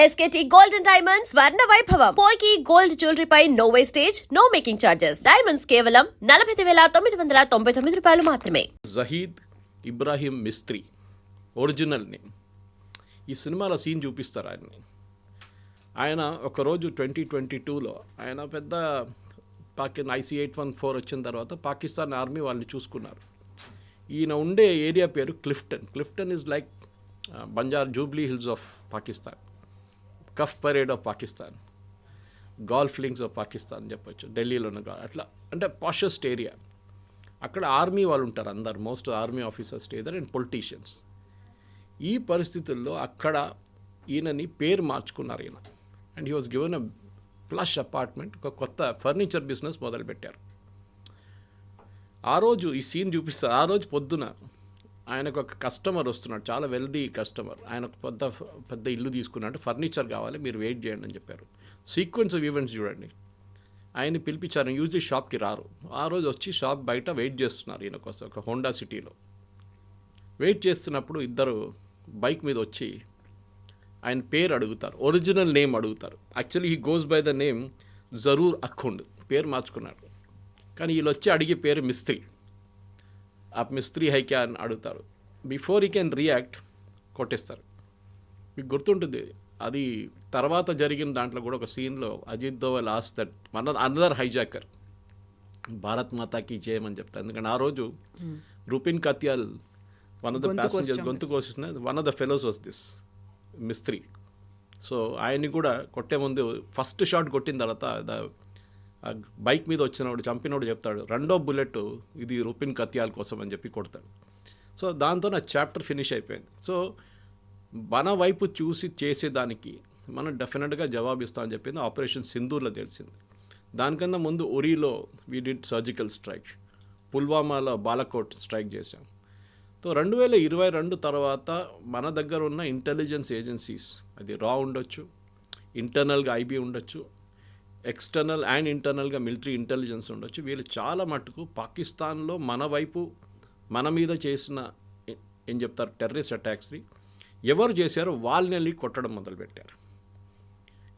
SKT Gold and Diamonds Swarna Vaibhavam. Polki gold jewellery పై no wastage, no making charges. Diamonds కేవలం 45,999 రూపాయలు మాత్రమే. Zahid Ibrahim Mistry original name. ఈ సినిమాలో సీన్ చూపిస్తారు ఆయన్ని. ఆయన ఒకరోజు 2022లో ఆయన పెద్ద IC-814 వచ్చిన తర్వాత పాకిస్తాన్ ఆర్మీ వాళ్ళని చూసుకున్నారు. ఈయన ఉండే ఏరియా పేరు Clifton is like Banjara Jubilee Hills of Pakistan, Cuff Parade of Pakistan, Golf Links of Pakistan చెప్పొచ్చు. ఢిల్లీలో ఉన్న అట్లా అంటే పాషెస్ట్ ఏరియా. అక్కడ ఆర్మీ వాళ్ళు ఉంటారు అందరు, most army officers stay there and politicians. ఈ పరిస్థితుల్లో అక్కడ ఈయనని పేరు మార్చుకున్నారు ఈయన. And he was given a plush apartment, ఒక కొత్త ఫర్నిచర్ బిజినెస్ మొదలుపెట్టారు. ఆ రోజు ఈ సీన్ చూపిస్తారు. ఆ రోజు పొద్దున ఆయనకు ఒక కస్టమర్ వస్తున్నాడు, చాలా వెల్దీ కస్టమర్. ఆయన పెద్ద ఇల్లు తీసుకున్నాడు, ఫర్నిచర్ కావాలి, మీరు వెయిట్ చేయండి అని చెప్పారు. సీక్వెన్స్ ఆఫ్ ఈవెంట్స్ చూడండి. ఆయన్ని పిలిపించారు. యూజువల్లీ షాప్కి రారు. ఆ రోజు వచ్చి షాప్ బయట వెయిట్ చేస్తున్నారు ఈయన కోసం, ఒక హోండా సిటీలో వెయిట్ చేస్తున్నప్పుడు ఇద్దరు బైక్ మీద వచ్చి ఆయన పేరు అడుగుతారు, ఒరిజినల్ నేమ్ అడుగుతారు. Actually he goes by the name Zaroor Akhund, పేరు మార్చుకున్నాడు. కానీ వీళ్ళు వచ్చి అడిగే పేరు మిస్త్రీ. ఆ మిస్త్రీ హైక్యా అని అడుగుతారు. బిఫోర్ ఈ కెన్ రియాక్ట్ కొట్టేస్తారు. మీకు గుర్తుంటుంది అది తర్వాత జరిగిన దాంట్లో కూడా ఒక సీన్లో Ajit Doval as that another hijacker Bharat మాతాకి జయమని చెప్తారు. ఎందుకంటే ఆ రోజు Rupin Katyal one of the passengers గొంతు కోసిన one of the fellows was this Mistry. So ఆయన్ని కూడా కొట్టే ముందు ఫస్ట్ షాట్ కొట్టిన తర్వాత బైక్ మీద వచ్చినవాడు చంపినోడు చెప్తాడు, రెండో బుల్లెట్ ఇది రూపిన్ కత్యాల్ కోసం అని చెప్పి కొడతాడు. సో దాంతో నా చాప్టర్ ఫినిష్ అయిపోయింది. సో మన వైపు చూసి చేసేదానికి మనం డెఫినెట్గా జవాబిస్తామని చెప్పింది ఆపరేషన్ సింధూర్లో తెలిసింది. దానికన్నా ముందు ఉరీలో వీ డిడ్ సర్జికల్ స్ట్రైక్, పుల్వామాలో బాలకోట్ స్ట్రైక్ చేశాం. సో 2022 తర్వాత మన దగ్గర ఉన్న ఇంటెలిజెన్స్ ఏజెన్సీస్, అది రా ఉండొచ్చు, ఇంటర్నల్గా IB ఉండొచ్చు, ఎక్స్టర్నల్ అండ్ ఇంటర్నల్గా మిలిటరీ ఇంటెలిజెన్స్ ఉండొచ్చు. వీళ్ళు చాలా మటుకు పాకిస్తాన్లో మన వైపు మన మీద చేసిన ఏం చెప్తారు టెర్రరిస్ట్ అటాక్స్ని ఎవరు చేశారో వాళ్ళని వెళ్ళి కొట్టడం మొదలుపెట్టారు.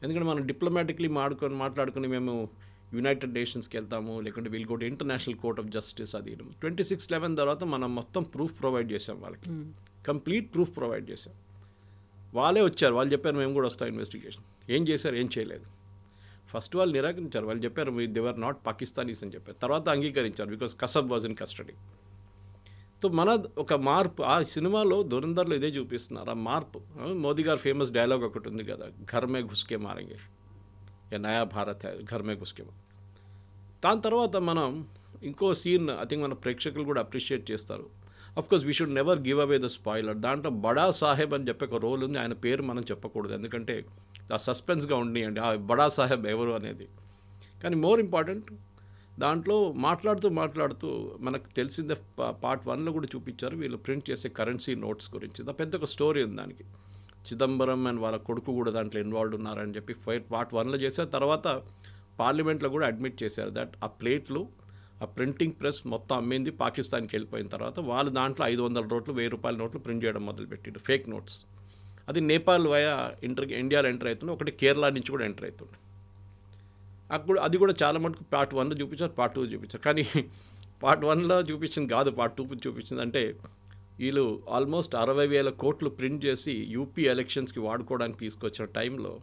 ఎందుకంటే మనం డిప్లొమాటిక్లీ మాట్లాడుకుని మేము యునైటెడ్ నేషన్స్కి వెళ్తాము, లేకుంటే we'll go to international court of justice. అది 26/11 తర్వాత మనం మొత్తం ప్రూఫ్ ప్రొవైడ్ చేసాం వాళ్ళకి, కంప్లీట్ ప్రూఫ్ ప్రొవైడ్ చేసాం. వాళ్ళే వచ్చారు, వాళ్ళు చెప్పారు మేము కూడా వస్తాం ఇన్వెస్టిగేషన్. ఏం చేశారు, ఏం చేయలేదు. ఫస్ట్ వాళ్ళు నిరాకరించారు. వాళ్ళు చెప్పారు దే వర్ నాట్ పాకిస్తానీస్ అని చెప్పారు. తర్వాత అంగీకరించారు because Kasab was in custody. So మన ఒక మార్పు ఆ సినిమాలో దురందర్లో ఇదే చూపిస్తున్నారు. ఆ మార్పు మోదీ గారు ఫేమస్ డైలాగ్ ఒకటి ఉంది కదా, ఘర్ మే ఘుస్కే మారేంగే, ఏ నయా భారత్ హై ఘర్ మే ఘుస్కే. దాని తర్వాత మనం ఇంకో సీన్ ఐ థింక్ మన ప్రేక్షకులు కూడా అప్రిషియేట్ చేస్తారు. Of course we should never give away the spoiler. దాంట్లో బడా సాహెబ్ అని చెప్పే ఒక రోల్ ఉంది. ఆయన పేరు మనం చెప్పకూడదు, ఎందుకంటే ఆ సస్పెన్స్గా ఉండియండి ఆ బడా సాహెబ్ ఎవరు అనేది. కానీ మోర్ ఇంపార్టెంట్ దాంట్లో మాట్లాడుతూ మనకు తెలిసిందే పార్ట్ 1లో కూడా చూపించారు వీళ్ళు ప్రింట్ చేసే కరెన్సీ నోట్స్ గురించి. పెద్ద ఒక స్టోరీ ఉంది దానికి. చిదంబరం అండ్ వాళ్ళ కొడుకు కూడా దాంట్లో ఇన్వాల్వ్ ఉన్నారని చెప్పి పార్ట్ 1లో చేశారు. తర్వాత పార్లమెంట్లో కూడా అడ్మిట్ చేశారు దట్ ఆ ప్లేట్లు ఆ ప్రింటింగ్ ప్రెస్ మొత్తం అమ్మింది పాకిస్తాన్కి వెళ్ళిపోయిన తర్వాత వాళ్ళు దాంట్లో 500 నోట్లు 1000 రూపాయల నోట్లు ప్రింట్ చేయడం మొదలుపెట్టిండు, ఫేక్ నోట్స్. అది నేపాల్ వయా ఇండియాలో ఎంటర్ అవుతుండే, ఒకటి కేరళ నుంచి కూడా ఎంటర్ అవుతుండే. అప్పుడు అది కూడా చాలా మటుకు పార్ట్ 1లో చూపించారు, పార్ట్ 2 చూపించారు. కానీ పార్ట్ 1లో చూపించింది కాదు, పార్ట్ 2 చూపించింది. అంటే వీళ్ళు ఆల్మోస్ట్ 60,000 కోట్లు ప్రింట్ చేసి యూపీ ఎలక్షన్స్కి వాడుకోవడానికి తీసుకొచ్చిన టైంలో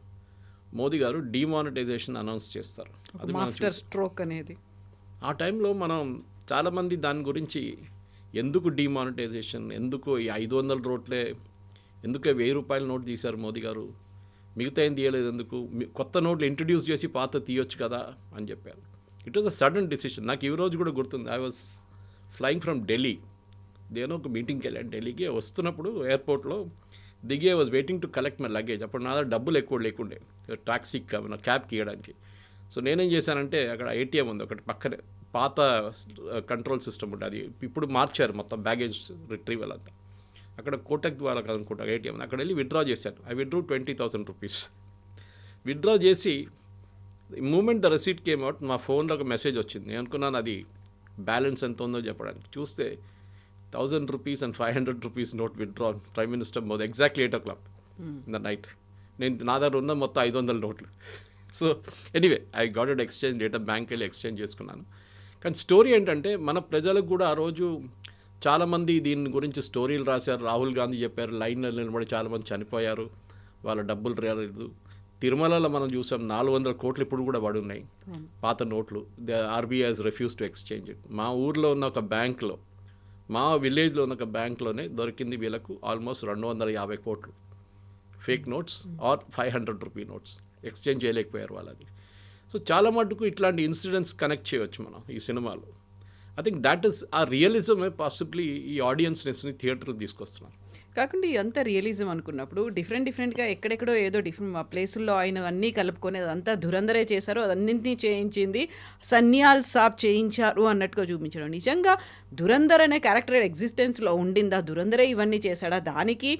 మోదీ గారు డిమానిటైజేషన్ అనౌన్స్ చేస్తారు. అది మాస్టర్ స్ట్రోక్ అనేది. ఆ టైంలో మనం చాలామంది దాని గురించి ఎందుకు డిమానిటైజేషన్, ఎందుకు ఈ 500 నోట్లే, ఎందుకే 1000 రూపాయల నోట్ తీశారు మోదీ గారు, మిగతా ఏం తీయలేదు ఎందుకు, కొత్త నోట్లు ఇంట్రడ్యూస్ చేసి పాత తీయొచ్చు కదా అని చెప్పారు. It was a sudden decision. నాకు ఈ రోజు కూడా గుర్తుంది. I was flying from Delhi, దేనో ఒక మీటింగ్కి వెళ్ళాను ఢిల్లీకి. వస్తున్నప్పుడు ఎయిర్పోర్ట్లో దిగి I was waiting to collect my luggage. అప్పుడు నా దగ్గర డబ్బులు ఎక్కువ లేకుండే టాక్సీకి క్యాబ్కి ఇవ్వడానికి. సో నేనేం చేశానంటే అక్కడ ATM ఉంది ఒకటి పక్కనే, పాత కంట్రోల్ సిస్టమ్ ఉంటుంది, అది ఇప్పుడు మార్చారు మొత్తం బ్యాగేజ్ రిట్రీవల్ అంతా. అక్కడ కోటక్ ద్వారా అనుకుంటా ATM, అక్కడ వెళ్ళి విత్డ్రా చేశాను. I withdrew 20,000 rupees. విత్డ్రా చేసి moment the receipt came out, మా ఫోన్లో ఒక మెసేజ్ వచ్చింది. నేను అనుకున్నాను అది బ్యాలెన్స్ ఎంత ఉందో చెప్పడానికి. చూస్తే 1,000 rupees and 500 rupees note withdrawn. Prime Minister Modi, exactly 8 o'clock in the night. నా దగ్గర ఉన్న మొత్తం 500 నోట్లు. So anyway I got it exchange data, bank వెళ్ళి ఎక్స్చేంజ్ చేసుకున్నాను. కానీ స్టోరీ ఏంటంటే మన ప్రజలకు కూడా ఆ రోజు చాలామంది దీని గురించి స్టోరీలు రాశారు. రాహుల్ గాంధీ చెప్పారు, లైన్లో నిలబడి చాలామంది చనిపోయారు, వాళ్ళ డబ్బులు రాలేదు. తిరుమలలో మనం చూసాం 400 కోట్లు ఇప్పుడు కూడా పడి ఉన్నాయి పాత నోట్లు. RBI has refuse to exchange it. మా ఊర్లో ఉన్న ఒక బ్యాంక్లో, మా విలేజ్లో ఉన్న ఒక బ్యాంక్లోనే దొరికింది వీళ్ళకు ఆల్మోస్ట్ 250 కోట్లు fake notes are 500 rupee notes. Exchange చేయలేకపోయారు వాళ్ళది. సో చాలా మటుకు ఇట్లాంటి ఇన్సిడెంట్స్ కనెక్ట్ చేయవచ్చు మనం ఈ సినిమాలో. ఐ థింక్ దాట్ ఈస్ ఆ రియలిజమే పాసిబ్లీ ఈ ఆడియన్స్ని థియేటర్కి తీసుకొస్తున్నారు. కాకుండా ఇదంతా రియలిజం అనుకున్నప్పుడు డిఫరెంట్గా ఎక్కడెక్కడో ఏదో డిఫరెంట్ ప్లేసుల్లో ఆయన అన్నీ కలుపుకొని అదంతా ధురంధరే చేశారు, అదన్నింటినీ చేయించింది సన్యాల్ సాబ్ చేయించారు అన్నట్టుగా చూపించడం. నిజంగా ధురంధర్ అనే క్యారెక్టర్ ఎగ్జిస్టెన్స్లో ఉండిందా? ధురంధరే ఇవన్నీ చేశాడా? దానికి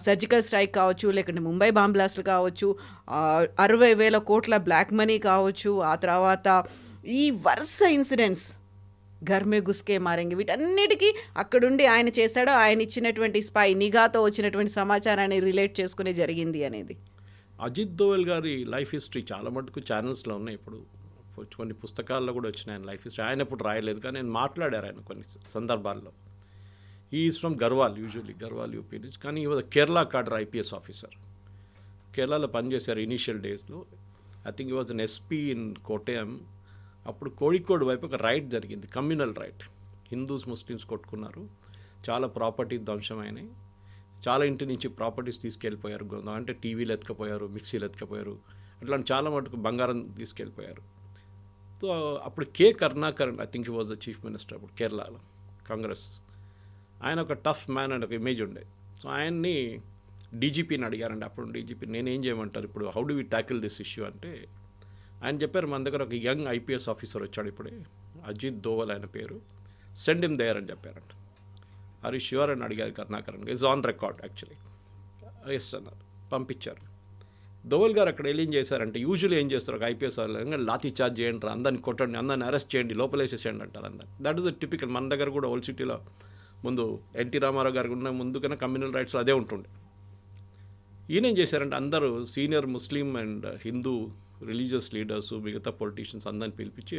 సర్జికల్ స్ట్రైక్ కావచ్చు, లేకుంటే ముంబై బాంబ్ బ్లాస్ట్లు కావచ్చు, 60,000 కోట్ల బ్లాక్ మనీ కావచ్చు, ఆ తర్వాత ఈ వరుస ఇన్సిడెంట్స్ ఘర్ మే గుస్కే మారేంగే, వీటన్నిటికీ అక్కడుండి ఆయన చేశాడో, ఆయన ఇచ్చినటువంటి స్పై నిఘాతో వచ్చినటువంటి సమాచారాన్ని రిలేట్ చేసుకునే జరిగింది అనేది. అజిత్ దోవల్ గారి లైఫ్ హిస్టరీ చాలా మటుకు ఛానల్స్లో ఉన్నాయి. ఇప్పుడు కొన్ని పుస్తకాల్లో కూడా వచ్చినాయి ఆయన లైఫ్ హిస్టరీ. ఆయన ఇప్పుడు రాయలేదు, కానీ నేను మాట్లాడారు ఆయన కొన్ని సందర్భాల్లో. ఈ is from Garhwal, usually Garhwal UP నుంచి. కానీ ఈ was Kerala cadre IPS officer. కేరళలో పనిచేశారు ఇనీషియల్ డేస్లో. ఐ థింక్ ఈ was an SP in Kottayam. అప్పుడు కోడికోడ్ వైపు ఒక రైట్ జరిగింది, కమ్యూనల్ రైట్. హిందూస్ ముస్లిమ్స్ కొట్టుకున్నారు, చాలా ప్రాపర్టీ ధ్వంసమైనాయి, చాలా ఇంటి నుంచి ప్రాపర్టీస్ తీసుకెళ్ళిపోయారు. అంటే టీవీలు ఎత్తుకపోయారు, మిక్సీలు ఎత్తుకపోయారు, అట్లాంటి చాలా మటుకు బంగారం తీసుకెళ్ళిపోయారు. సో అప్పుడు K Karunakaran, I think he was the chief minister అప్పుడు కేరళలో, కాంగ్రెస్. ఆయన ఒక టఫ్ మ్యాన్ అండ్ ఒక ఇమేజ్ ఉండే. సో ఆయన్ని డీజీపీని అడిగారండి. అప్పుడు డీజీపీ నేనేం చేయమంటారు ఇప్పుడు, how do we tackle this issue అంటే ఆయన చెప్పారు, మన దగ్గర ఒక యంగ్ ఐపీఎస్ ఆఫీసర్ వచ్చాడు ఇప్పుడే, అజిత్ దోవల్ ఆయన పేరు, సెండ్ హిమ్ దేర్ అని చెప్పారంట. ఆర్ ష్యూర్ అని అడిగారు Karunakaran. Is on record actually. Yes అన్నారు, పంపించారు. దోవల్ గారు అక్కడ ఏం చేశారంటే, యూజువల్లీ ఏం చేస్తారు ఒక ఐపీఎస్ వాళ్ళు, లాఠీ చార్జ్ చేయండి, అందరిని కొట్టండి, అందరిని అరెస్ట్ చేయండి, లోపలేసేసేయండి అంటారు అందరు. That is the typical. మన దగ్గర కూడా ఓల్డ్ సిటీలో ముందు ఎన్టీ రామారావు గారికి ఉన్న ముందు కన్నా కమ్యూనల్ రైట్స్ అదే ఉంటుండే. ఈయన ఏం చేశారంటే, అందరూ senior Muslim and Hindu religious leaders, మిగతా పొలిటీషియన్స్ అందరిని పిలిపించి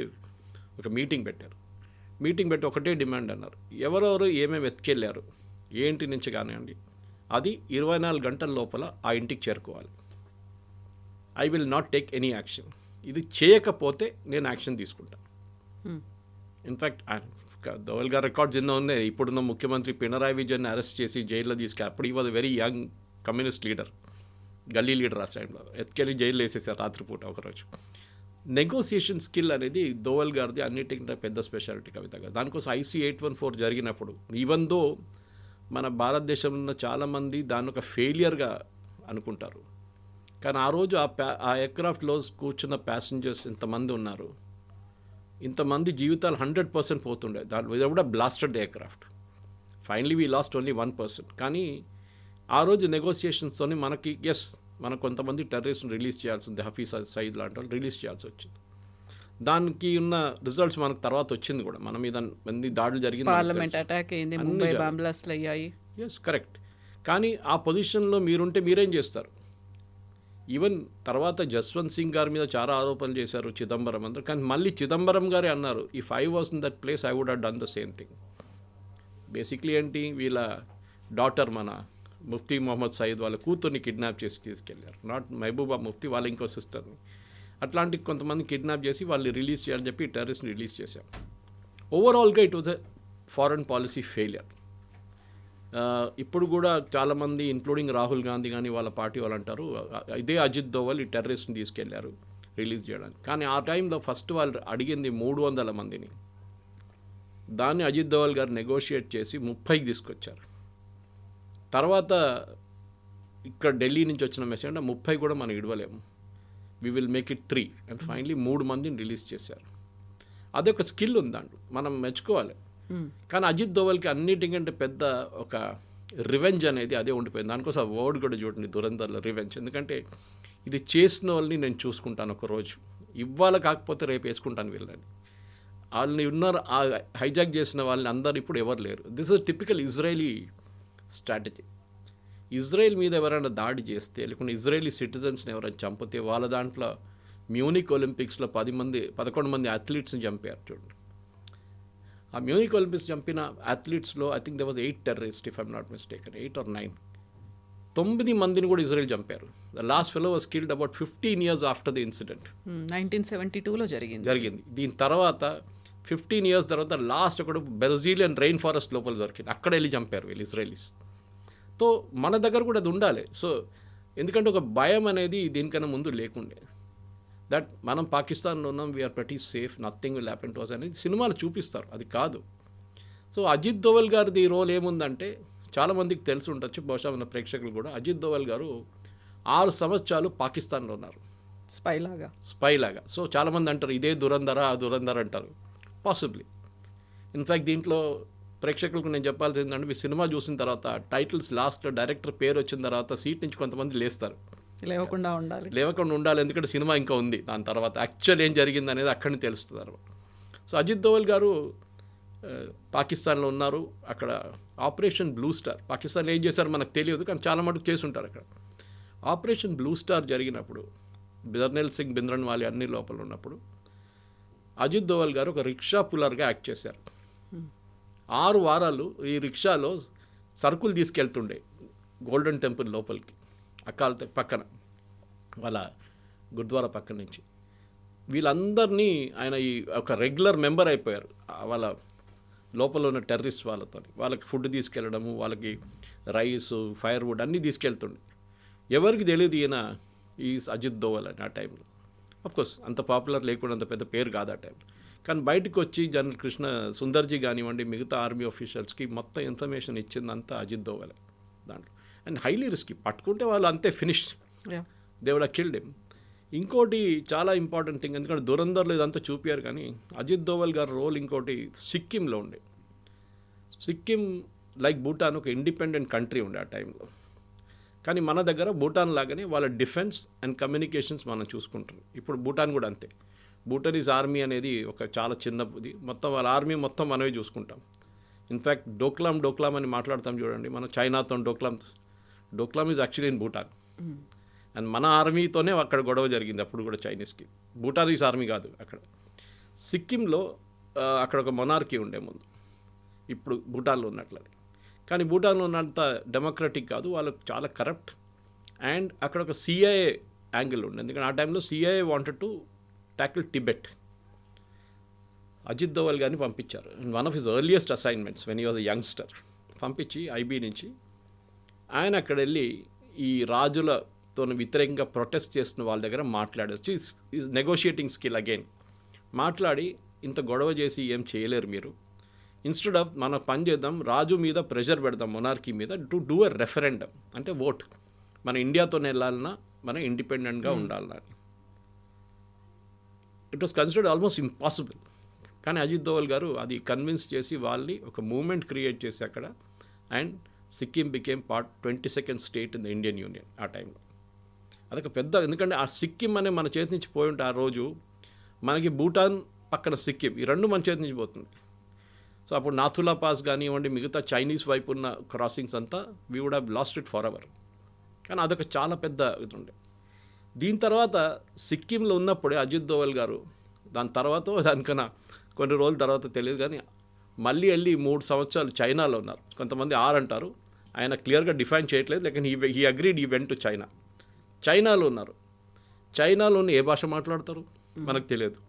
ఒక మీటింగ్ పెట్టారు. మీటింగ్ పెట్టి ఒకటే డిమాండ్ అన్నారు, ఎవరెవరు ఏమేమి ఎత్తుకెళ్ళారు, ఏంటి నుంచి కానివ్వండి, అది 24 గంటల లోపల ఆ ఇంటికి చేరుకోవాలి. I will not take any action. ఇది చేయకపోతే నేను యాక్షన్ తీసుకుంటాను. ఇన్ఫ్యాక్ట్ దోవల్ గారు రికార్డ్స్ ఎన్నో ఉన్నాయి. ఇప్పుడున్న ముఖ్యమంత్రి పినరాయి విజయన్ని అరెస్ట్ చేసి జైల్లో తీసుకెళ్ళి, అప్పుడు he was very young communist leader, గల్లీ లీడర్ ఆ టైంలో, ఎత్తుకెళ్ళి జైలు వేసేసారు రాత్రిపూట ఒకరోజు. నెగోసియేషన్ స్కిల్ అనేది దోవల్ గారిది అన్నిటికంటే పెద్ద స్పెషాలిటీ కవిత గారు. దానికోసం ఐసీ 814 జరిగినప్పుడు, ఈవెన్ దో మన భారతదేశంలో ఉన్న చాలామంది దాన్ని ఒక ఫెయిలియర్గా అనుకుంటారు, కానీ ఆ రోజు ఆ ఎయిర్క్రాఫ్ట్లో కూర్చున్న ప్యాసింజర్స్ ఇంతమంది ఉన్నారు, ఇంతమంది జీవితాలు 100% పోతుండే. దాని కూడా blasted the aircraft. Finally we last only 1%. కానీ ఆ రోజు నెగోసియేషన్స్తో మనకి మనకు కొంతమంది టెర్రరిస్ట్ని రిలీజ్ చేయాల్సి ఉంది, హఫీజ్ సయీద్ లాంటి వాళ్ళు రిలీజ్ చేయాల్సి వచ్చింది. దానికి ఉన్న రిజల్ట్స్ మనకు తర్వాత వచ్చింది కూడా. మన మీద మంది దాడులు జరిగింది, పార్లమెంట్ అటాక్ అయింది, ముంబై బాంబ్ బ్లాస్ట్లు అయ్యాయి. కరెక్ట్. కానీ ఆ పొజిషన్లో మీరుంటే మీరేం చేస్తారు? ఈవెన్ తర్వాత జస్వంత్ సింగ్ గారి మీద చాలా ఆరోపణలు చేశారు, చిదంబరం అందరూ. కానీ మళ్ళీ చిదంబరం గారే అన్నారు, if I was in that place I would have done the same thing. Basically ఏంటి, వీళ్ళ డాటర్ మన ముఫ్తీ మొహమ్మద్ సయీద్ వాళ్ళ కూతుర్ని కిడ్నాప్ చేసి తీసుకెళ్లారు. నాట్ మహబూబా ముఫ్తీ, వాళ్ళ ఇంకో సిస్టర్ని. అట్లాంటి కొంతమంది కిడ్నాప్ చేసి వాళ్ళు రిలీజ్ చేయాలని చెప్పి టెర్రరిస్ట్ని రిలీజ్ చేశారు. ఓవరాల్గా it was a foreign policy failure. ఇప్పుడు కూడా చాలామంది ఇంక్లూడింగ్ రాహుల్ గాంధీ కానీ వాళ్ళ పార్టీ వాళ్ళు అంటారు, ఇదే అజిత్ దోవల్ ఈ టెర్రరిస్ట్ని తీసుకెళ్లారు రిలీజ్ చేయడానికి. కానీ ఆ టైంలో ఫస్ట్ వాళ్ళు అడిగింది 300 మందిని. దాన్ని అజిత్ దోవల్ గారు నెగోషియేట్ చేసి 30కి తీసుకొచ్చారు. తర్వాత ఇక్కడ ఢిల్లీ నుంచి వచ్చిన మెసేజ్ అంటే 30 కూడా మనం ఇడవలేము, we will make it 3 and finally 3 మందిని రిలీజ్ చేశారు. అదొక స్కిల్ ఉందండి, మనం మెచ్చుకోవాలి. కానీ అజిత్ దోవల్కి అన్నిటికంటే పెద్ద ఒక రివెంజ్ అనేది అదే ఉండిపోయింది. దానికోసం ఆ వర్డ్ కూడా చూడండి, దురంధర్లో రివెంజ్. ఎందుకంటే ఇది చేసిన వాళ్ళని నేను చూసుకుంటాను ఒకరోజు, ఇవాళ కాకపోతే రేపు వేసుకుంటాను వీళ్ళని. వాళ్ళని ఉన్నారు, ఆ హైజాక్ చేసిన వాళ్ళని అందరు ఇప్పుడు ఎవరు లేరు. This is typical Israeli strategy. Israel మీద ఎవరైనా దాడి చేస్తే లేకుంటే ఇజ్రాయలీ సిటిజన్స్ని ఎవరైనా చంపితే వాళ్ళ దాంట్లో మ్యూనిక్ ఒలింపిక్స్లో 11 మంది అథ్లీట్స్ని చంపారు చూడండి. ఆ మ్యూనిక్ ఒలింపిక్స్ చంపిన అథ్లీట్స్లో I think they was 8 terrorist if I'm not mistaken, 8 or 9. 9 మందిని కూడా ఇజ్రాయెల్ చంపారు. The last fellow was killed about 15 years after the incident. 1972లో జరిగింది. దీని తర్వాత 15 years తర్వాత లాస్ట్ ఒకడు బ్రెజిలియన్ రెయిన్ ఫారెస్ట్ లోపల దొరికింది, అక్కడ వెళ్ళి చంపారు వీళ్ళు ఇజ్రాయలీస్. సో మన దగ్గర కూడా అది ఉండాలి. సో ఎందుకంటే ఒక భయం అనేది దీనికన్నా ముందు లేకుండే. దట్ మనం పాకిస్తాన్లో ఉన్నాం, we are pretty safe, nothing will happen to us అనేది సినిమాలు చూపిస్తారు, అది కాదు. సో అజిత్ దోవల్ గారిది రోల్ ఏముందంటే చాలామందికి తెలిసి ఉండొచ్చు, బహుశా మన ప్రేక్షకులు కూడా. అజిత్ దోవల్ గారు 6 సంవత్సరాలు పాకిస్తాన్లో ఉన్నారు స్పై లాగా. సో చాలామంది అంటారు ఇదే దురంధర ఆ దురంధర అంటారు, పాసిబ్లీ. ఇన్ఫ్యాక్ట్ దీంట్లో ప్రేక్షకులకు నేను చెప్పాల్సింది ఏంటంటే, మీ సినిమా చూసిన తర్వాత టైటిల్స్ లాస్ట్లో డైరెక్టర్ పేరు వచ్చిన తర్వాత సీట్ నుంచి కొంతమంది లేస్తారు, లేవకుండా ఉండాలి, ఎందుకంటే సినిమా ఇంకా ఉంది. దాని తర్వాత యాక్చువల్ ఏం జరిగింది అనేది అక్కడిని తెలుస్తుంది అనమాట. సో అజిత్ దోవల్ గారు పాకిస్తాన్లో ఉన్నారు. అక్కడ ఆపరేషన్ బ్లూ స్టార్, పాకిస్తాన్లో ఏం చేశారో మనకు తెలియదు, కానీ చాలా మటుకు చేసి ఉంటారు అక్కడ. ఆపరేషన్ బ్లూ స్టార్ జరిగినప్పుడు జర్నల్ సింగ్ భింద్రన్వాలే అన్ని లోపల ఉన్నప్పుడు అజిత్ దోవల్ గారు ఒక రిక్షా పుల్లర్గా యాక్ట్ చేశారు. 6 వారాలు ఈ రిక్షాలో సరుకులు తీసుకెళ్తుండే గోల్డెన్ టెంపుల్ లోపలికి, అకాల్ పక్కన వాళ్ళ గురుద్వారా పక్కన నుంచి. వీళ్ళందరినీ ఆయన ఈ ఒక రెగ్యులర్ మెంబర్ అయిపోయారు వాళ్ళ లోపల ఉన్న టెర్రరిస్ట్ వాళ్ళతో. వాళ్ళకి ఫుడ్ తీసుకెళ్ళడము, వాళ్ళకి రైస్, ఫైర్ వుడ్ అన్నీ తీసుకెళ్తుండే. ఎవరికి తెలియదు ఈయన ఈ అజిత్ దోవల్ అని ఆ టైంలో. అఫ్కోర్స్ అంత పాపులర్ లేకుండా, అంత పెద్ద పేరు కాదు ఆ టైంలో. కానీ బయటకు వచ్చి జనరల్ కృష్ణ సుందర్జీ కానివ్వండి, మిగతా ఆర్మీ ఆఫీషియల్స్కి మొత్తం ఇన్ఫర్మేషన్ ఇచ్చిందంతా అజిత్ దోవలే దాంట్లో. అండ్ హైలీ రిస్కీ, పట్టుకుంటే వాళ్ళు అంతే finish, they would have killed him. ఇంకోటి చాలా ఇంపార్టెంట్ థింగ్, ఎందుకంటే దురంధర్లో ఇదంతా చూపారు, కానీ అజిత్ దోవల్ గారి రోల్ ఇంకోటి సిక్కింలో ఉండే. సిక్కిం లైక్ భూటాన్ ఒక ఇండిపెండెంట్ కంట్రీ ఉండే ఆ టైంలో. కానీ మన దగ్గర భూటాన్ లాగానే వాళ్ళ డిఫెన్స్ అండ్ కమ్యూనికేషన్స్ మనం చూసుకుంటాం. ఇప్పుడు భూటాన్ కూడా అంతే. భూటానీస్ ఆర్మీ అనేది ఒక చాలా చిన్నది, మొత్తం వాళ్ళ ఆర్మీ మొత్తం మనమే చూసుకుంటాం. ఇన్ఫ్యాక్ట్ డోక్లాం అని మాట్లాడతాం చూడండి, మన చైనాతో Doklam is actually in Bhutan. And మన ఆర్మీతోనే అక్కడ గొడవ జరిగింది అప్పుడు కూడా చైనీస్కి, భూటానీస్ ఆర్మీ కాదు అక్కడ. సిక్కింలో అక్కడ ఒక మొనార్కీ ఉండే ముందు, ఇప్పుడు భూటాన్లో ఉన్నట్లని. కానీ భూటాన్లో ఉన్నంత డెమోక్రటిక్ కాదు, వాళ్ళకు చాలా కరప్ట్. అండ్ అక్కడ ఒక సిఐఏ యాంగిల్ ఉండే, ఎందుకంటే ఆ టైంలో CIA wanted to tackle Tibet. Ajit Doval గారిని పంపించారు. One of his earliest assignments when he was a youngster, పంపించి ఐబీ నుంచి ఆయన అక్కడ వెళ్ళి ఈ రాజులతో వ్యతిరేకంగా ప్రొటెస్ట్ చేస్తున్న వాళ్ళ దగ్గర మాట్లాడచ్చు. Is negotiating skill again. మాట్లాడి ఇంత గొడవ చేసి ఏం చేయలేరు మీరు, ఇన్స్టెడ్ ఆఫ్ మన పని చేద్దాం, రాజు మీద ప్రెషర్ పెడదాం, మొనార్కీ మీద, టు డూ ఎ రెఫరెండం, అంటే ఓట్, మన ఇండియాతో వెళ్ళాలన్నా మనం ఇండిపెండెంట్గా ఉండాలన్నా. It was considered almost impossible. కానీ అజిత్ దోవల్ గారు అది కన్విన్స్ చేసి వాళ్ళని ఒక మూమెంట్ క్రియేట్ చేసి అక్కడ, and Sikkim became 22nd state in the Indian union ఆ టైంలో. అదొక పెద్ద, ఎందుకంటే ఆ సిక్కిం అనే మన చేతి నుంచి పోయి ఉంటే ఆ రోజు మనకి భూటాన్ పక్కన సిక్కిం, ఈ రెండు మన చేతి నుంచి పోతుంది. సో అప్పుడు నాథులా పాస్ కానివ్వండి, మిగతా చైనీస్ వైపు ఉన్న క్రాసింగ్స్ అంతా we would have lost it for ever. కానీ అదొక చాలా పెద్ద ఇది ఉండే. దీని తర్వాత సిక్కింలో ఉన్నప్పుడే అజిత్ దోవల్ గారు, దాని తర్వాత దానికన్నా కొన్ని రోజుల తర్వాత తెలియదు కానీ మళ్ళీ వెళ్ళి 3 సంవత్సరాలు చైనాలో ఉన్నారు. కొంతమంది 6 అంటారు, ఆయన క్లియర్గా డిఫైన్ చేయట్లేదు, లేकिन he agreed, he went to చైనాలో ఉన్నారు. చైనాలోని ఏ భాష మాట్లాడతారు మనకు తెలియదు,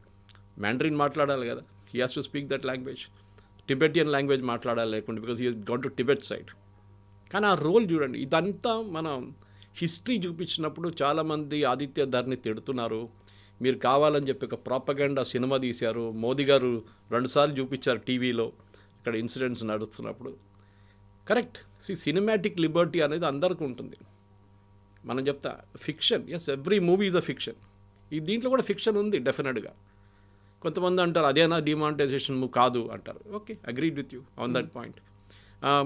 మ్యాండరిన్ మాట్లాడాలి కదా, he has to speak that language. Tibetan language మాట్లాడాలి లేకుండా, because he has gone to Tibet side. కానీ ఆ రోల్ చూడండి, ఇదంతా మనం హిస్టరీ చూపించినప్పుడు చాలామంది ఆదిత్య ధర్ని తిడుతున్నారు, మీరు కావాలని చెప్పి ఒక ప్రాపగండా సినిమా తీశారు, మోదీ గారు 2 సార్లు చూపించారు టీవీలో ఇక్కడ ఇన్సిడెంట్స్ నడుస్తున్నప్పుడు. కరెక్ట్, సినిమాటిక్ లిబర్టీ అనేది అందరికీ ఉంటుంది. మనం చెప్తా fiction, yes, every movie is a fiction. ఈ దీంట్లో కూడా ఫిక్షన్ ఉంది డెఫినెట్గా. కొంతమంది అంటారు అదేనా డిమానిటైజేషన్ కాదు అంటారు. Okay, agreed with you on that point.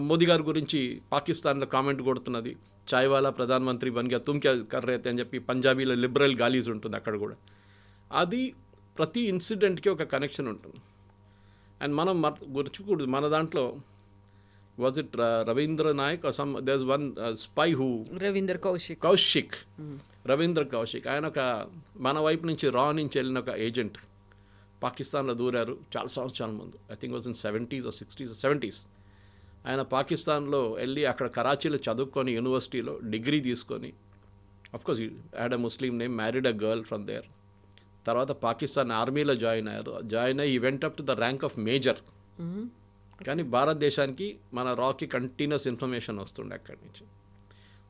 Modi గారి గురించి పాకిస్తాన్లో కామెంట్ కొడుతున్నది, చాయ్వాలా ప్రధానమంత్రి బన్ గయా తుమ్ క్యా కర్ రహే తే అని చెప్పి పంజాబీలో లిబరల్ గాలీస్ ఉంటుంది అక్కడ కూడా. అది ప్రతి ఇన్సిడెంట్కి ఒక కనెక్షన్ ఉంటుంది. అండ్ మనం గుర్చుకూడదు, మన దాంట్లో was it Ravindra Nayak or some there one spy who Ravinder Kaushik Ravindra Kaushik, ఆయన ఒక మన వైపు నుంచి నుంచి వెళ్ళిన ఒక ఏజెంట్ పాకిస్తాన్లో దూరారు చాలా సంవత్సరాల ముందు. I think was in 70s or 60s or 70s. ఆయన పాకిస్తాన్లో వెళ్ళి అక్కడ కరాచీలో చదువుకొని యూనివర్సిటీలో డిగ్రీ తీసుకొని, of course had a Muslim name, married a girl from there. తర్వాత పాకిస్తాన్ ఆర్మీలో జాయిన్ అయ్యి he went up to the rank of major. కానీ భారతదేశానికి మన రాకి కంటిన్యూస్ ఇన్ఫర్మేషన్ వస్తుండే అక్కడి నుంచి.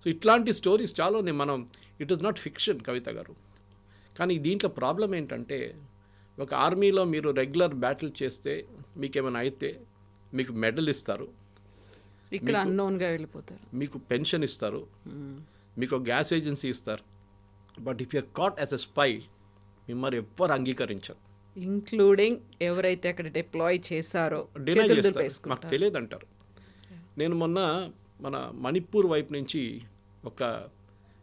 సో ఇట్లాంటి స్టోరీస్ చాలా ఉన్నాయి. మనం ఇట్ ఈస్ నాట్ ఫిక్షన్ కవిత గారు. కానీ దీంట్లో ప్రాబ్లం ఏంటంటే, ఒక ఆర్మీలో మీరు రెగ్యులర్ బ్యాటిల్ చేస్తే మీకు ఏమైనా అయితే మీకు మెడల్ ఇస్తారు, ఇక్కడ అన్నోన్గా వెళ్ళిపోతారు, మీకు పెన్షన్ ఇస్తారు, మీకు గ్యాస్ ఏజెన్సీ ఇస్తారు. But if you're caught as a spy మిమ్మల్ని ఎవ్వరు అంగీకరించరు, ఇంక్లూడింగ్ ఎవరైతే అక్కడ డిప్లాయ్ చేశారో డినై చేస్తారు, మాకు తెలియదు అంటారు. నేను మొన్న మన మణిపూర్ వైపు నుంచి ఒక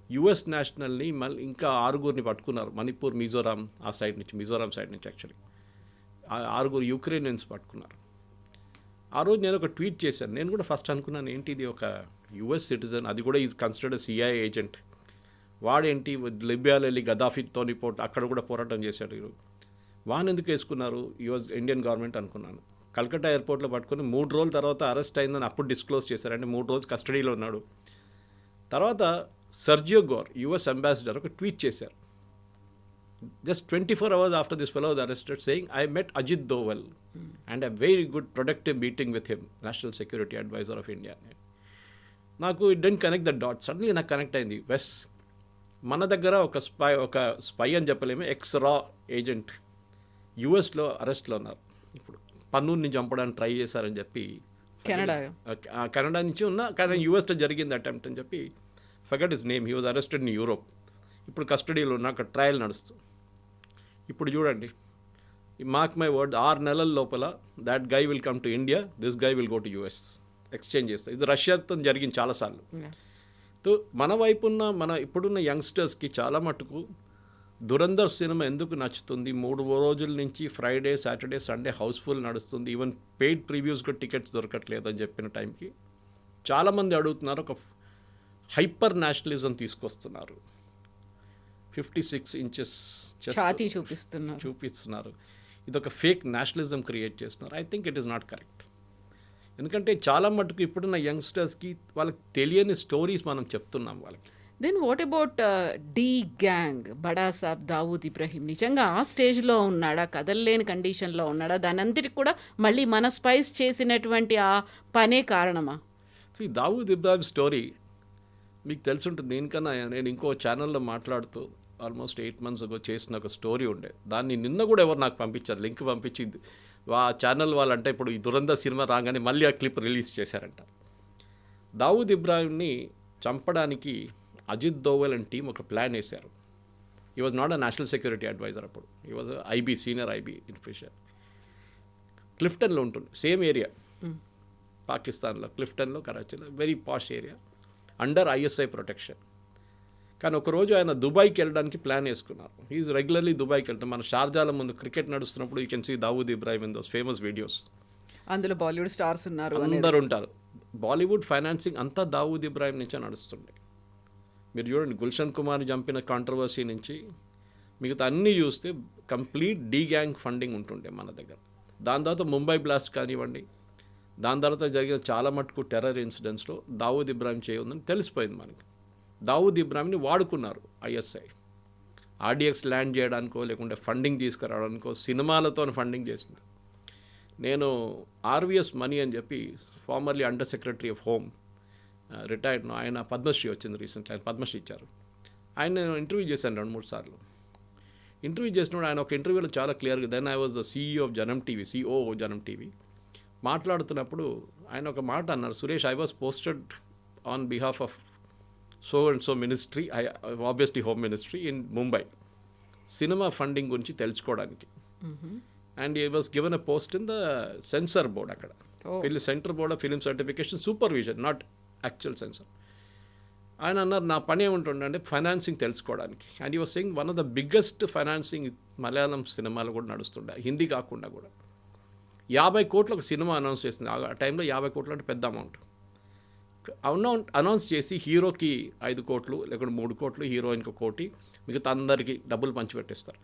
యుఎస్ నేషనల్ని మళ్ళీ ఇంకా 6 పట్టుకున్నారు. మణిపూర్ మిజోరాం ఆ సైడ్ నుంచి, మిజోరాం సైడ్ నుంచి యాక్చువల్లీ 6 యుక్రెయినియన్స్ పట్టుకున్నారు. ఆ రోజు నేను ఒక ట్వీట్ చేశాను. నేను కూడా ఫస్ట్ అనుకున్నాను ఏంటి ఇది ఒక యుఎస్ సిటిజన్, అది కూడా ఈజ్ కన్సిడర్డ్ సిఐఏ ఏజెంట్, వాడేంటి లిబియాలో వెళ్ళి గదాఫీతో అక్కడ కూడా పోరాటం చేశాడు, వాన్ ఎందుకు వేసుకున్నారు యుఎస్ ఇండియన్ గవర్నమెంట్ అనుకున్నాను. కల్కట్టా ఎయిర్పోర్ట్లో పట్టుకొని 3 రోజుల తర్వాత అరెస్ట్ అయిందని అప్పుడు డిస్క్లోజ్ చేశారు. అంటే 3 రోజులు కస్టడీలో ఉన్నాడు. తర్వాత సర్జియో గోర్ యుఎస్ అంబాసిడర్ ఒక ట్వీట్ చేశారు, just 24 hours after this fellow was arrested, saying, I met Ajit Doval and a very good productive meeting with him, National Security Advisor of India. నాకు it didn't connect the dot. Suddenly నాకు connect అయింది. మన దగ్గర ఒక spy అని చెప్పలేము, X రా agent యుఎస్లో అరెస్ట్లో ఉన్నారు. ఇప్పుడు పన్నూర్ని చంపడానికి ట్రై చేశారని చెప్పి కెనడా నుంచి ఉన్న, కానీ యుఎస్లో జరిగింది అటెంప్ట్ అని చెప్పి, forgot his name, he was arrested in Europe. ఇప్పుడు కస్టడీలో ఉన్న అక్కడ ట్రయల్ నడుస్తుంది. ఇప్పుడు చూడండి, మార్క్ మై వర్డ్, 6 నెలల లోపల that guy will come to India, this guy will go to US, exchange చేస్తారు. ఇది రష్యాతో జరిగింది చాలాసార్లు. సో మన వైపున్న మన ఇప్పుడున్న యంగ్స్టర్స్కి చాలా మటుకు దురంధర్ సినిమా ఎందుకు నచ్చుతుంది, 3 రోజుల నుంచి ఫ్రైడే సాటర్డే సండే హౌస్ఫుల్ నడుస్తుంది, ఈవెన్ పెయిడ్ ప్రివ్యూస్గా టికెట్స్ దొరకట్లేదు అని చెప్పిన టైంకి చాలామంది అడుగుతున్నారు, ఒక హైపర్ నేషనలిజం తీసుకొస్తున్నారు, 56 inches ఛాతీ చూపిస్తున్నారు, ఇది ఒక ఫేక్ నేషనలిజం క్రియేట్ చేస్తున్నారు. I think it is not correct. ఎందుకంటే చాలా మటుకు ఇప్పుడున్న యంగ్స్టర్స్కి వాళ్ళకి తెలియని స్టోరీస్ మనం చెప్తున్నాం వాళ్ళకి. Then what about D gang, బడా సాబ్ దావూద్ ఇబ్రహీం నిజంగా ఆ స్టేజ్లో ఉన్నాడా, కదలలేని కండిషన్లో ఉన్నాడా, దాని అంతటికి కూడా మళ్ళీ మన స్పైస్ చేసినటువంటి ఆ పనే కారణమా? సో ఈ దావూద్ ఇబ్రాహిం స్టోరీ మీకు తెలిసి ఉంటుంది. దీనికన్నా నేను ఇంకో ఛానల్లో మాట్లాడుతూ ఆల్మోస్ట్ 8 months ago చేసిన ఒక స్టోరీ ఉండే, దాన్ని నిన్న కూడా ఎవరు నాకు పంపించారు, లింక్ పంపించింది. ఆ ఛానల్ వాళ్ళంటే ఇప్పుడు ఈ దురంధర్ సినిమా రాగానే మళ్ళీ ఆ క్లిప్ రిలీజ్ చేశారంట. దావూద్ ఇబ్రాహింని చంపడానికి అజిత్ దోవల్ అండ్ టీం ఒక ప్లాన్ వేశారు. He was not a national security adviser, అప్పుడు he was IB, senior IB officer. క్లిఫ్టన్లో ఉంటుంది, సేమ్ ఏరియా పాకిస్తాన్లో, క్లిఫ్టన్లో, కరాచీలో, very posh area, under ISI protection. కానీ ఒకరోజు ఆయన దుబాయ్కి వెళ్ళడానికి ప్లాన్ వేసుకున్నారు. ఈజ్ రెగ్యులర్లీ దుబాయ్కి వెళ్తాం. మన షార్జాల ముందు క్రికెట్ నడుస్తున్నప్పుడు you can see Dawood Ibrahim in those famous videos. అందులో బాలీవుడ్ స్టార్స్ ఉన్నారు, అందరు ఉంటారు. బాలీవుడ్ ఫైనాన్సింగ్ అంతా దావూద్ ఇబ్రాహిం నుంచే నడుస్తుండే. మీరు చూడండి, గుల్షన్ కుమార్ని చంపిన కాంట్రవర్సీ నుంచి మిగతా అన్నీ చూస్తే కంప్లీట్ డీ గ్యాంగ్ ఫండింగ్ ఉంటుండే మన దగ్గర. దాని తర్వాత ముంబై బ్లాస్ట్ కానివ్వండి, దాని తర్వాత జరిగిన చాలా మటుకు టెర్రర్ ఇన్సిడెంట్స్లో దావూద్ ఇబ్రాహిం చేయఉందని తెలిసిపోయింది మనకి. దావూద్ ఇబ్రాహింని వాడుకున్నారు ఐఎస్ఐ, ఆర్డిఎక్స్ ల్యాండ్ చేయడానికో లేకుంటే ఫండింగ్ తీసుకురావడానికో, సినిమాలతో ఫండింగ్ చేసింది. నేను ఆర్వీఎస్ మనీ అని చెప్పి formerly under secretary of home, retired, ఆయన పద్మశ్రీ వచ్చింది రీసెంట్లీ, ఆయన పద్మశ్రీ ఇచ్చారు. ఆయన నేను ఇంటర్వ్యూ చేశాను 2-3 సార్లు. ఇంటర్వ్యూ చేసినప్పుడు ఆయన ఒక ఇంటర్వ్యూలో చాలా క్లియర్గా, then I was the CEO of Janam TV, CEO Janam TV, మాట్లాడుతున్నప్పుడు ఆయన ఒక మాట అన్నారు, Suresh, I was posted on behalf of so and so ministry, obviously home ministry in Mumbai, cinema funding గురించి తెలుసుకోవడానికి. And he was given a post in the censor board, అక్కడ centre board of film certification supervision, not actual censor. ఆయన అన్నారు, నా పని ఏముంటుండే అంటే financing తెలుసుకోవడానికి. And he was saying one of the biggest financing Malayalam సినిమాలు కూడా నడుస్తుండే, హిందీ కాకుండా కూడా. 50 కోట్లు ఒక సినిమా అనౌన్స్ చేసింది. ఆ టైంలో 50 కోట్లు అంటే పెద్ద అమౌంట్. అనౌన్స్ చేసి హీరోకి 5 కోట్లు లేకుంటే 3 కోట్లు, హీరోయిన్కి 1 కోటి, మిగతా అందరికీ డబ్బులు పంచిపెట్టేస్తారు.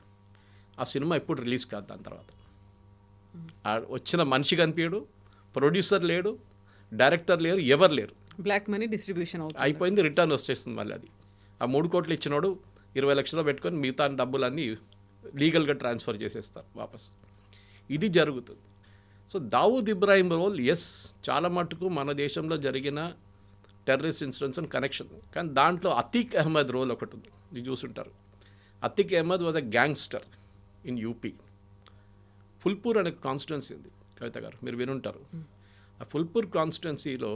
ఆ సినిమా ఎప్పుడు రిలీజ్ కాదు. దాని తర్వాత వచ్చిన మనిషి కనిపించడు, ప్రొడ్యూసర్ లేడు, డైరెక్టర్ లేరు, ఎవరు లేరు. బ్లాక్ మనీ డిస్ట్రిబ్యూషన్ అవుతుంది. అయిపోయింది, రిటర్న్ వచ్చేస్తుంది మళ్ళీ అది. ఆ 3 కోట్లు ఇచ్చినోడు 20 లక్షలు పెట్టుకొని మిగతా డబ్బులన్నీ లీగల్గా ట్రాన్స్ఫర్ చేసేస్తారు వాపస్. ఇది జరుగుతుంది. సో దావూద్ ఇబ్రాహిం రోల్ చాలా మటుకు మన దేశంలో జరిగిన టెర్రరిస్ట్ ఇన్సిడెంట్స్ అండ్ కనెక్షన్. కానీ దాంట్లో అతీక్ అహ్మద్ రోల్ ఒకటి ఉంది, మీరు చూసుంటారు. Atiq Ahmed was a gangster in UP. Phulpur అనే కాన్స్టిట్యున్సీ ఉంది, కవిత గారు, మీరు వినుంటారు. ఆ ఫుల్పూర్ కాన్స్టిట్యున్సీలో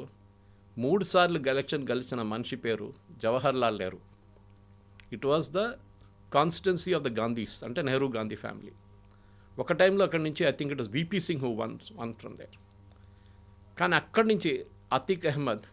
3 సార్లు ఎలక్షన్ గెలిచిన మనిషి పేరు Jawahar Lal Nehru. It was the constituency of the Gandhis, అంటే నెహ్రూ గాంధీ ఫ్యామిలీ. ఒక టైంలో అక్కడి నుంచి I think it was VP Singh who won from there. కానీ అక్కడి నుంచి అతీక్ అహ్మద్